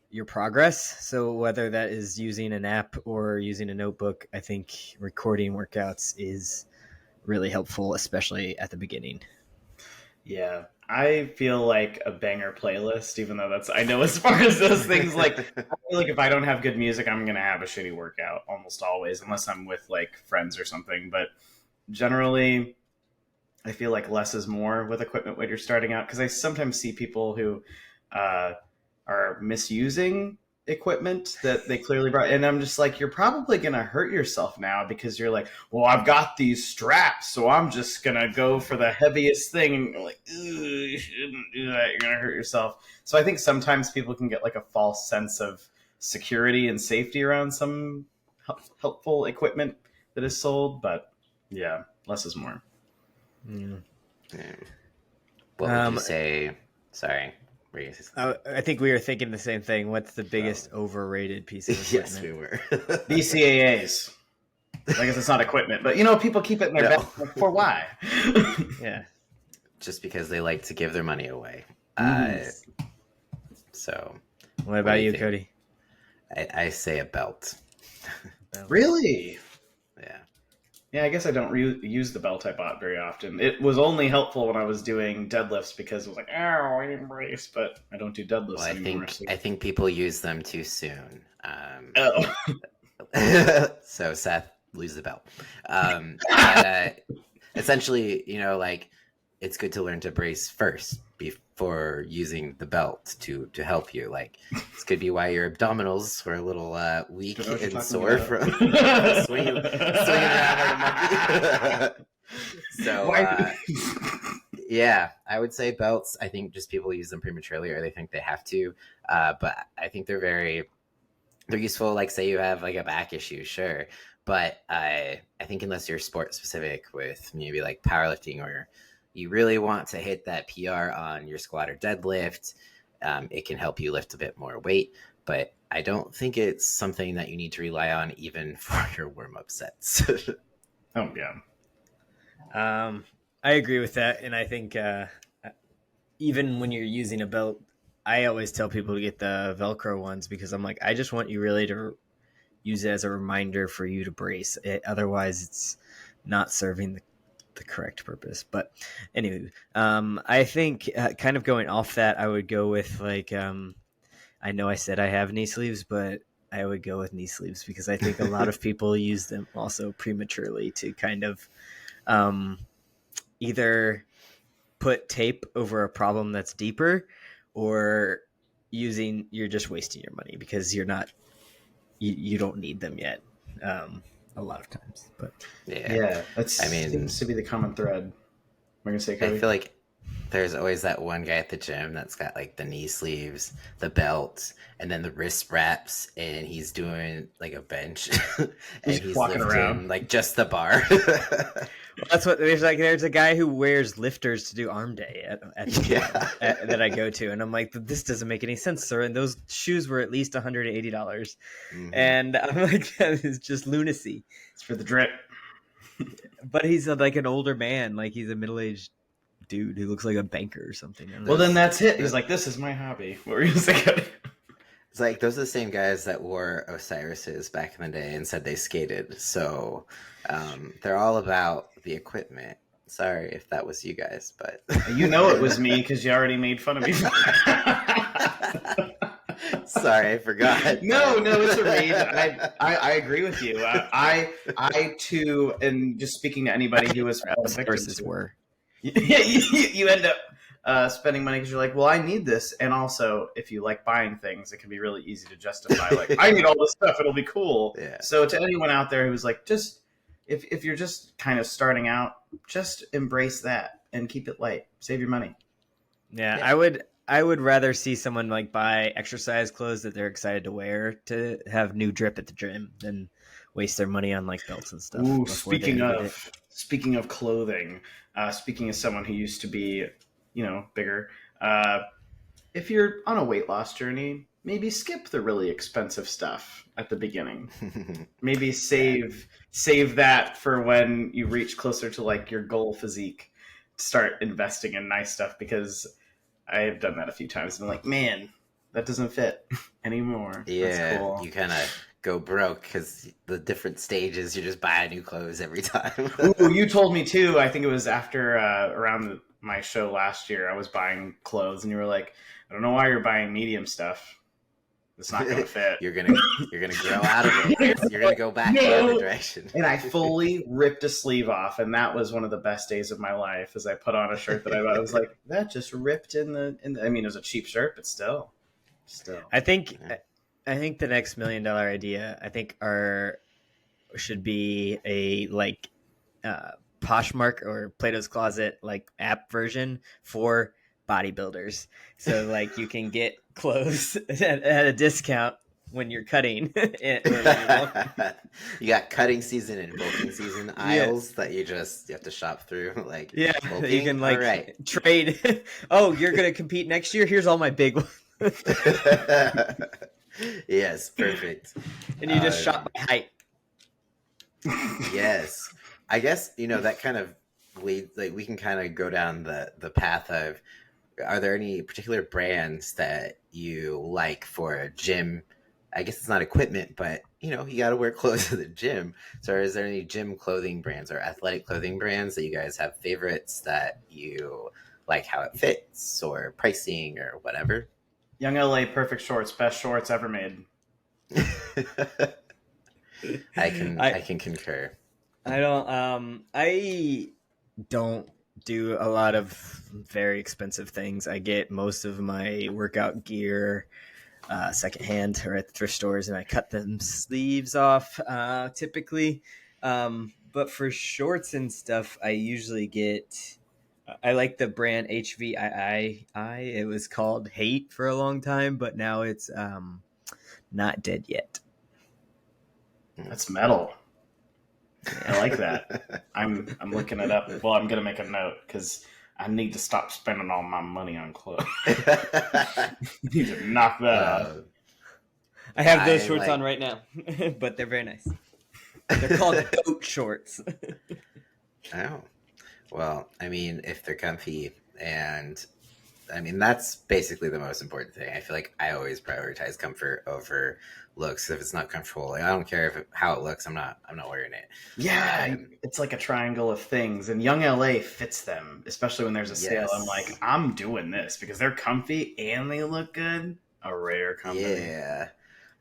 Speaker 1: your progress. So whether that is using an app or using a notebook, I think recording workouts is really helpful, especially at the beginning.
Speaker 3: Yeah, I feel like a banger playlist, even though I know as far as those things, like, I feel like if I don't have good music, I'm going to have a shitty workout almost always, unless I'm with like friends or something. But generally, I feel like less is more with equipment when you're starting out, because I sometimes see people who uh, are misusing equipment that they clearly brought, and I'm just like, you're probably gonna hurt yourself now because you're like, well, I've got these straps, so I'm just gonna go for the heaviest thing, and you're like, you shouldn't do that. You're gonna hurt yourself. So I think sometimes people can get like a false sense of security and safety around some helpful equipment that is sold, but yeah, less is more.
Speaker 1: Mm.
Speaker 2: What would you say? Sorry.
Speaker 1: I think we were thinking the same thing. What's the biggest overrated piece of equipment?
Speaker 2: Yes, we were.
Speaker 3: BCAAs. I guess it's not equipment, but people keep it in their bag for why?
Speaker 1: Yeah.
Speaker 2: Just because they like to give their money away. So.
Speaker 1: What about you, Cody?
Speaker 2: I say a belt.
Speaker 3: Really?
Speaker 2: Yeah.
Speaker 3: Yeah, I guess I don't use the belt I bought very often. It was only helpful when I was doing deadlifts because it was like, oh, I didn't brace, but I don't do deadlifts anymore.
Speaker 2: I think people use them too soon.
Speaker 3: Oh.
Speaker 2: So Seth, lose the belt. Essentially, like, it's good to learn to brace first before using the belt to help you. Like, this could be why your abdominals were a little weak and sore from swinging around like a monkey. So, yeah, I would say belts. I think just people use them prematurely, or they think they have to. But I think they're useful. Like, say you have like a back issue, sure. But I think unless you're sport specific with maybe like powerlifting, or you really want to hit that PR on your squat or deadlift, it can help you lift a bit more weight. But I don't think it's something that you need to rely on even for your warm-up sets.
Speaker 3: Oh, yeah.
Speaker 1: I agree with that. And I think even when you're using a belt, I always tell people to get the Velcro ones, because I'm like, I just want you really to use it as a reminder for you to brace it. Otherwise, it's not serving the correct purpose. But anyway, I think kind of going off that, I would go with like, I know I said I have knee sleeves, but I would go with knee sleeves because I think a lot of people use them also prematurely to kind of either put tape over a problem that's deeper, or you're just wasting your money because you don't need them yet. A lot of times, but
Speaker 3: yeah, seems to be the common thread. We're gonna say, Cody?
Speaker 2: I feel like there's always that one guy at the gym that's got like the knee sleeves, the belt, and then the wrist wraps, and he's doing like a bench, and he's
Speaker 3: walking
Speaker 2: lifting
Speaker 3: around
Speaker 2: like just the bar.
Speaker 1: That's what there's a guy who wears lifters to do arm day at the gym that I go to, and I'm like, this doesn't make any sense, sir. And those shoes were at least $180, and I'm like, that is just lunacy.
Speaker 3: It's for the drip.
Speaker 1: But he's like an older man, like he's a middle-aged dude who looks like a banker or something.
Speaker 3: Well, then that's it. He's like, this is my hobby. What were you saying?
Speaker 2: It's like those are the same guys that wore Osiris's back in the day and said they skated. So they're all about the equipment. Sorry if that was you guys, but
Speaker 3: you know it was me because you already made fun of me.
Speaker 2: Sorry, I forgot.
Speaker 3: No, it's a read. I agree with you. I too, and just speaking to anybody who was
Speaker 1: versus were.
Speaker 3: You end up spending money because you're like, well, I need this, and also if you like buying things, it can be really easy to justify. Like, I need all this stuff; it'll be cool. Yeah. So to anyone out there who's like, just if you're just kind of starting out, just embrace that and keep it light. Save your money.
Speaker 1: Yeah. I would rather see someone like buy exercise clothes that they're excited to wear to have new drip at the gym than waste their money on like belts and stuff.
Speaker 3: Ooh, speaking of clothing, speaking as someone who used to be, bigger, if you're on a weight loss journey, maybe skip the really expensive stuff at the beginning. Maybe save that for when you reach closer to like your goal physique. Start investing in nice stuff, because I have done that a few times. I'm like, man, that doesn't fit anymore.
Speaker 2: Yeah,
Speaker 3: that's cool.
Speaker 2: You kind of go broke because the different stages, you just buy new clothes every time.
Speaker 3: Ooh, you told me too. I think it was after around my show last year, I was buying clothes, and you were like, "I don't know why you're buying medium stuff. It's not going to fit."
Speaker 2: You're gonna grow out of it. You're gonna go back the other direction.
Speaker 3: And I fully ripped a sleeve off, and that was one of the best days of my life. As I put on a shirt that I was like, that just ripped in the. I mean, it was a cheap shirt, but still.
Speaker 1: I think the next $1 million idea, should be a Poshmark or Plato's Closet app version for bodybuilders. So you can get clothes at a discount when you're cutting.
Speaker 2: You got cutting season and bulking season aisles that you have to shop through. Bulking?
Speaker 1: You can
Speaker 2: all right.
Speaker 1: trade. Oh, you're gonna compete next year? Here's all my big ones.
Speaker 2: Yes, perfect.
Speaker 1: And you just shop by height.
Speaker 2: Yes, I guess that kind of leads. We can kind of go down the path of. Are there any particular brands that you like for a gym? I guess it's not equipment, but you got to wear clothes to the gym. So, is there any gym clothing brands or athletic clothing brands that you guys have favorites that you like how it fits or pricing or whatever?
Speaker 3: Young LA Perfect Shorts, best shorts ever made.
Speaker 2: I can concur.
Speaker 1: I don't do a lot of very expensive things. I get most of my workout gear secondhand or at the thrift stores, and I cut them sleeves off typically. But for shorts and stuff, I usually I like the brand HVII. It was called Hate for a long time, but now it's not dead yet.
Speaker 3: That's metal. I like that. I'm looking it up. Well, I'm gonna make a note because I need to stop spending all my money on clothes. Need to knock that out.
Speaker 1: I have those shorts on right now, but they're very nice. They're called goat shorts.
Speaker 2: Oh, well, I mean, if they're comfy, and I mean that's basically the most important thing. I feel like I always prioritize comfort over looks. If it's not comfortable, I don't care how it looks. I'm not wearing it.
Speaker 3: Yeah, it's like a triangle of things, and Young LA fits them, especially when there's a sale.
Speaker 2: Yes.
Speaker 3: I'm like, I'm doing this because they're comfy and they look good. A rare company.
Speaker 2: Yeah,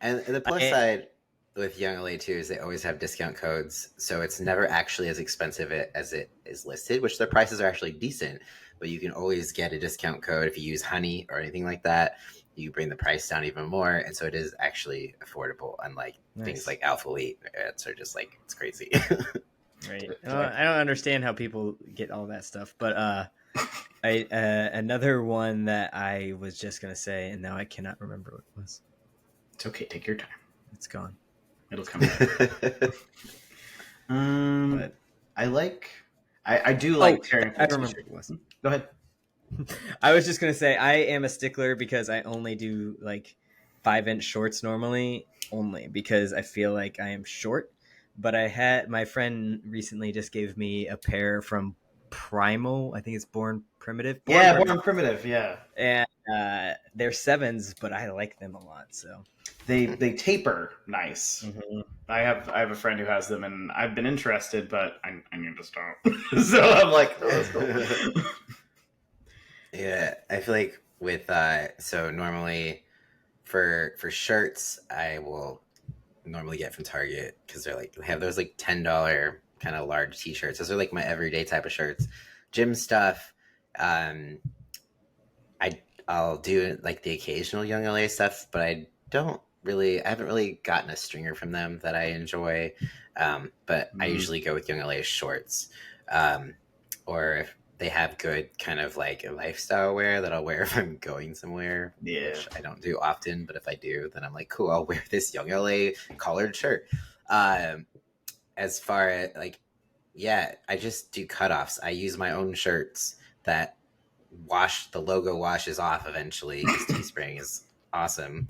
Speaker 2: and the plus side with Young LA too is they always have discount codes, so it's never actually as expensive as it is listed, which their prices are actually decent, but you can always get a discount code if you use Honey or anything like that. You bring the price down even more, and so it is actually affordable, unlike things like Alpha Elite. It's just it's crazy.
Speaker 1: Right. I don't understand how people get all that stuff, but another one that I was just gonna say, and now I cannot remember what it was.
Speaker 3: It's okay. Take your time.
Speaker 1: It's gone.
Speaker 3: It'll come back. But I do like tearing.
Speaker 1: I remember what it was.
Speaker 3: Go ahead.
Speaker 1: I was just gonna say I am a stickler because I only do 5-inch shorts normally, only because I feel like I am short. But I had my friend recently just gave me a pair from Primal. I think it's Born Primitive.
Speaker 3: Born Primitive. Yeah,
Speaker 1: and they're 7s, but I like them a lot. So
Speaker 3: they taper nice.
Speaker 1: Mm-hmm.
Speaker 3: I have a friend who has them, and I've been interested, but I need to stop. So I'm like, oh, that's cool.
Speaker 2: Yeah, I feel like with so normally for shirts I will normally get from Target because they have those $10 kind of large t-shirts. Those are my everyday type of shirts. Gym stuff, I'll do the occasional Young LA stuff, but I haven't really gotten a stringer from them that I enjoy. But I usually go with Young LA shorts, or if they have good kind of lifestyle wear that I'll wear if I'm going somewhere.
Speaker 3: Yeah,
Speaker 2: which I don't do often, but if I do, then I'm like, cool, I'll wear this Young LA collared shirt. As far as I just do cutoffs. I use my own shirts that the logo washes off eventually because Teespring is awesome.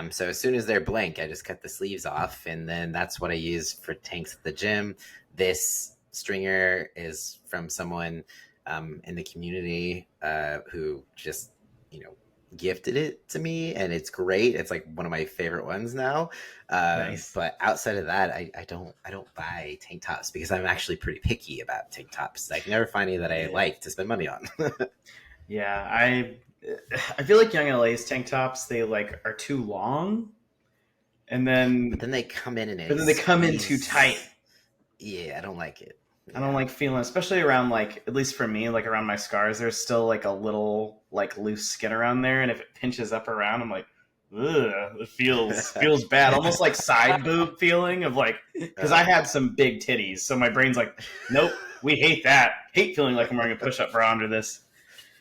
Speaker 2: So as soon as they're blank, I just cut the sleeves off, and then that's what I use for tanks at the gym. This stringer is from someone in the community who just gifted it to me, and it's great. It's like one of my favorite ones now.
Speaker 1: Nice.
Speaker 2: But outside of that, I don't buy tank tops because I'm actually pretty picky about tank tops. I can never find any that I like to spend money on.
Speaker 3: Yeah, I feel like Young LA's tank tops, they like are too long, and then
Speaker 2: But then they come in and
Speaker 3: they come in too tight.
Speaker 2: Yeah, I don't like it.
Speaker 3: I don't like feeling, especially around like, at least for me, like around my scars, there's still like a little like loose skin around there, and if it pinches up around, I'm like, ugh, it feels bad, almost like side boob feeling of like, because I had some big titties, so my brain's like, nope, we hate that, hate feeling like I'm wearing a push-up bra under this.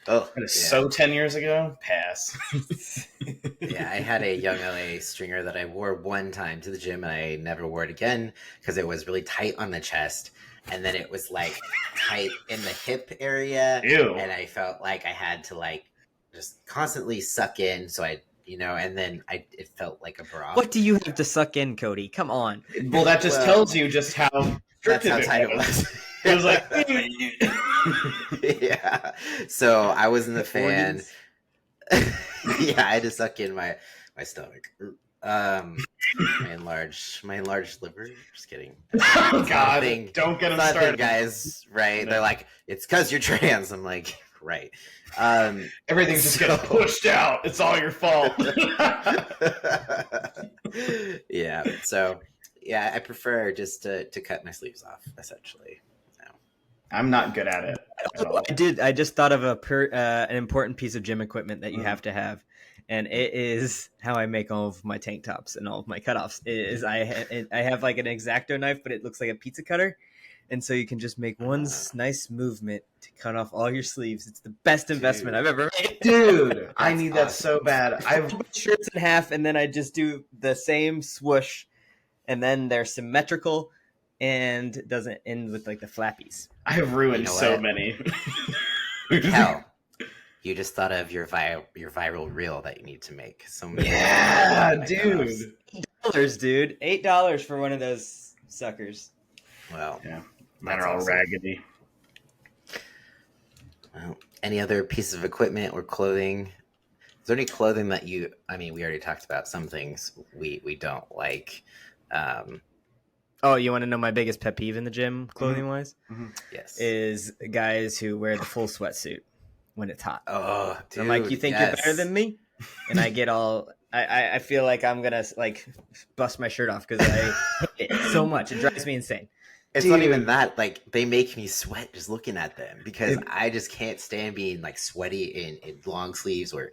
Speaker 2: Oh,
Speaker 3: it was so 10 years ago. Pass.
Speaker 2: Yeah, I had a Young LA stringer that I wore one time to the gym, and I never wore it again because it was really tight on the chest, and then it was like tight in the hip area.
Speaker 3: Ew.
Speaker 2: And I felt like I had to like just constantly suck in, so and then it felt like a bra.
Speaker 1: What do you have to suck in, Cody? Come on.
Speaker 3: Well, that just tells you just how
Speaker 2: that's how tight it was.
Speaker 3: It was like,
Speaker 2: yeah. So I wasn't a fan. Yeah, I had to suck in my stomach. My enlarged liver. Just kidding.
Speaker 3: Oh God! Don't get them started,
Speaker 2: guys. Right? No. They're like, it's because you're trans. I'm like, right.
Speaker 3: Everything's just getting pushed out. It's all your fault.
Speaker 2: Yeah. So yeah, I prefer just to cut my sleeves off, essentially.
Speaker 3: I'm not good at it.
Speaker 1: I just thought of an important piece of gym equipment that you have to have, and it is how I make all of my tank tops and all of my cutoffs. I have like an X-Acto knife, but it looks like a pizza cutter, and so you can just make one nice movement to cut off all your sleeves. It's the best investment I've ever made.
Speaker 3: Dude, I need that so bad. I've
Speaker 1: put shirts in half, and then I just do the same swoosh, and then they're symmetrical and doesn't end with like the flappies.
Speaker 3: I have ruined so many.
Speaker 2: Hell, you just thought of your viral reel that you need to make.
Speaker 3: Yeah, dude.
Speaker 1: $8, dude. $8 for one of those suckers.
Speaker 2: Well,
Speaker 3: yeah, mine are all raggedy.
Speaker 2: Well, any other pieces of equipment or clothing? Is there any clothing that we already talked about some things we don't like.
Speaker 1: Oh, you want to know my biggest pet peeve in the gym, clothing-wise?
Speaker 2: Mm-hmm. Yes.
Speaker 1: Is guys who wear the full sweatsuit when it's hot.
Speaker 2: Oh, dude,
Speaker 1: I'm like, you think you're better than me? And I get all... I feel like I'm going to, like, bust my shirt off because I hate it so much. It drives me insane.
Speaker 2: It's not even that. Like, they make me sweat just looking at them because I just can't stand being, like, sweaty in long sleeves or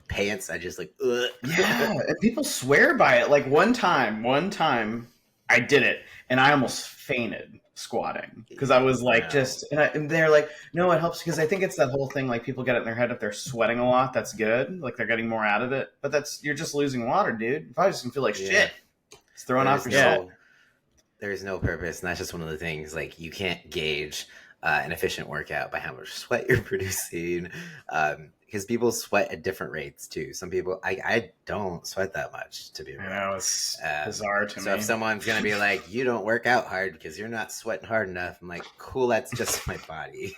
Speaker 2: pants. I just, like, ugh.
Speaker 3: Yeah, and people swear by it. Like, one time... I did it, and I almost fainted squatting because I was like, and they're like, no, it helps because I think it's that whole thing, like people get it in their head if they're sweating a lot, that's good, like they're getting more out of it, but you're just losing water, dude. If I just feel like shit, it's throwing off your soul.
Speaker 2: There's no purpose, and that's just one of the things, like you can't gauge an efficient workout by how much sweat you're producing. Because people sweat at different rates too. Some people, I don't sweat that much, to be honest.
Speaker 3: I know, it's bizarre to me.
Speaker 2: So if someone's gonna be like, "You don't work out hard because you're not sweating hard enough," I'm like, "Cool, that's just my body."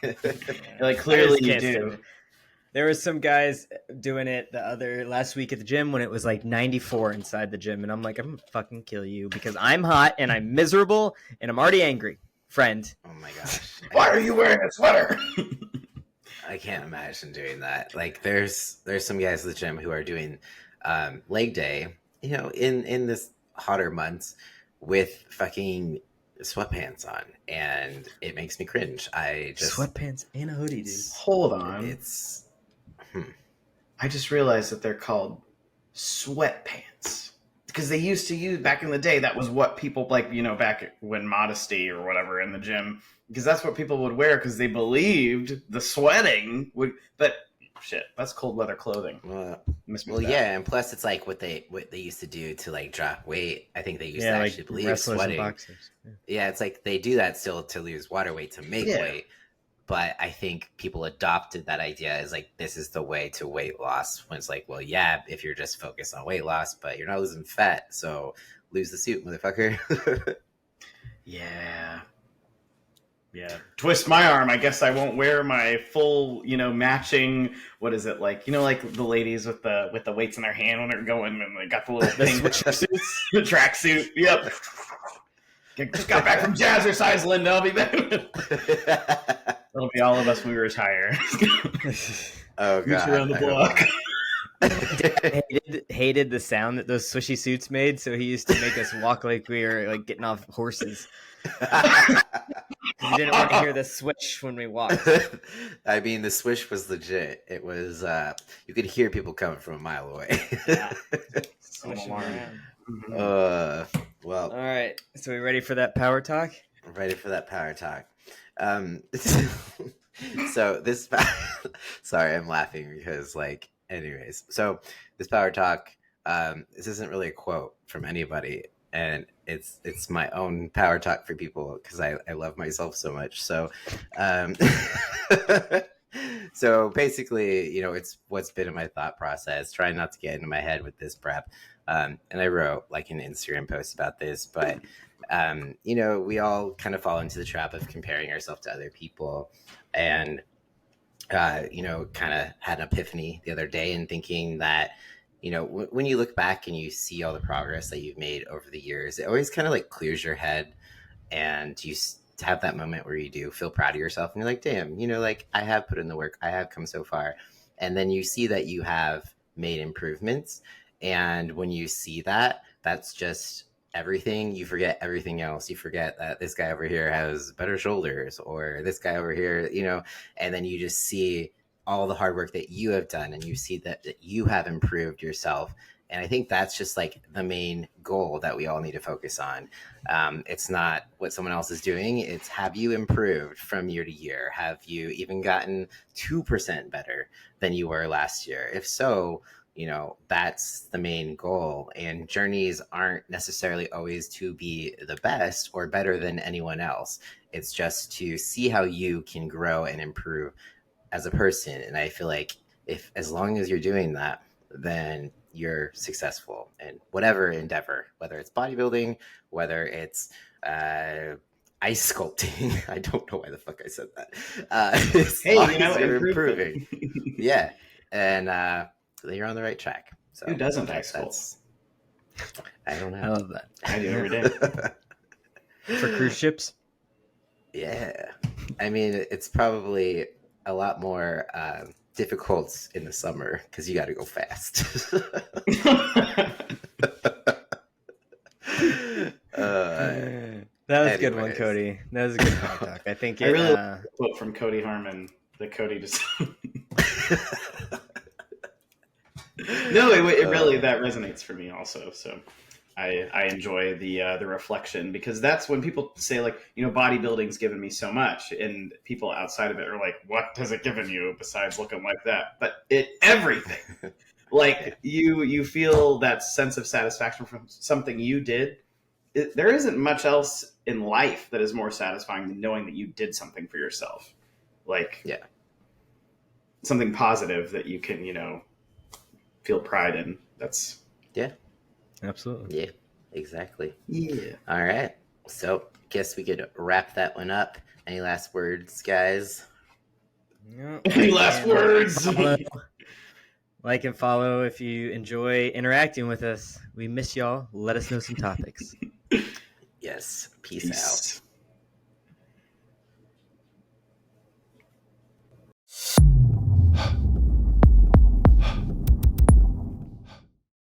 Speaker 3: Like clearly you do.
Speaker 1: There was some guys doing it last week at the gym when it was like 94 inside the gym, and I'm like, I'm gonna fucking kill you because I'm hot and I'm miserable and I'm already angry, friend.
Speaker 2: Oh my gosh!
Speaker 3: Why are you wearing a sweater?
Speaker 2: I can't imagine doing that. Like there's some guys at the gym who are doing leg day, in this hotter months with fucking sweatpants on, and it makes me cringe.
Speaker 1: Sweatpants and a hoodie, dude.
Speaker 3: Hold on. I just realized that they're called sweatpants because they used to use back in the day. That was what people back when modesty or whatever in the gym. Because that's what people would wear because they believed the sweating would. But shit, that's cold weather clothing.
Speaker 2: Well, yeah, and plus it's like what they used to do to like drop weight. I think they used to actually believe sweating. Yeah, it's like they do that still to lose water weight to make weight. But I think people adopted that idea as like this is the way to weight loss. When it's like, well, yeah, if you're just focused on weight loss, but you're not losing fat, so lose the suit, motherfucker.
Speaker 3: Yeah. Yeah. Twist my arm. I guess I won't wear my full, matching. What is it like? Like the ladies with the weights in their hand when they're going, and they got the little pink suits, the tracksuit. Yep. Just got back from Jazzercise, Linda. I'll be back. It'll be all of us when we retire.
Speaker 2: Oh god!
Speaker 3: Around the block.
Speaker 1: hated the sound that those swishy suits made, so he used to make us walk like we were like getting off horses. We didn't want to hear the swish when we walked.
Speaker 2: I mean, the swish was legit. It was you could hear people coming from a mile away.
Speaker 1: Yeah. Swishing around.
Speaker 2: Well,
Speaker 1: all right. So we ready for that power talk?
Speaker 2: Ready for that power talk. So this, sorry, I'm laughing because anyways. So this power talk, this isn't really a quote from anybody, and it's my own power talk for people because I love myself so much. So, so basically, it's what's been in my thought process. Trying not to get into my head with this prep. And I wrote an Instagram post about this, but we all kind of fall into the trap of comparing ourselves to other people, and kind of had an epiphany the other day and thinking that when you look back and you see all the progress that you've made over the years, it always kind of clears your head, and you have that moment where you do feel proud of yourself and you're like, damn, I have put in the work, I have come so far. And then you see that you have made improvements, and when you see that, that's just everything. You forget everything else. You forget that this guy over here has better shoulders, or this guy over here, and then you just see all the hard work that you have done, and you see that you have improved yourself. And I think that's just the main goal that we all need to focus on. It's not what someone else is doing. It's, have you improved from year to year? Have you even gotten 2% better than you were last year? If so, that's the main goal. And journeys aren't necessarily always to be the best or better than anyone else. It's just to see how you can grow and improve as a person. And I feel like as long as you're doing that, then you're successful in whatever endeavor, whether it's bodybuilding, whether it's ice sculpting. I don't know why the fuck I said that. Hey, you're improving. Yeah. And you're on the right track. So
Speaker 3: who doesn't ice sculpt?
Speaker 2: I don't know.
Speaker 1: I love that.
Speaker 3: I do every day.
Speaker 1: For cruise ships?
Speaker 2: Yeah. I mean, it's probably a lot more difficult in the summer because you got to go fast.
Speaker 1: That was a good one, Cody. That was a good talk. I think
Speaker 3: I really like the quote from Cody Harmon that Cody just. No, it really that resonates for me also. So I enjoy the reflection, because that's when people say bodybuilding's given me so much, and people outside of it are like, what has it given you besides looking like that? But everything. You feel that sense of satisfaction from something you did. There isn't much else in life that is more satisfying than knowing that you did something for yourself. Something positive that you can, feel pride in. That's
Speaker 1: absolutely.
Speaker 2: Yeah, exactly.
Speaker 3: Yeah.
Speaker 2: All right. So guess we could wrap that one up. Any last words, guys?
Speaker 1: No,
Speaker 3: Any last words?
Speaker 1: Like and follow if you enjoy interacting with us. We miss y'all. Let us know some topics.
Speaker 2: Yes. Peace out.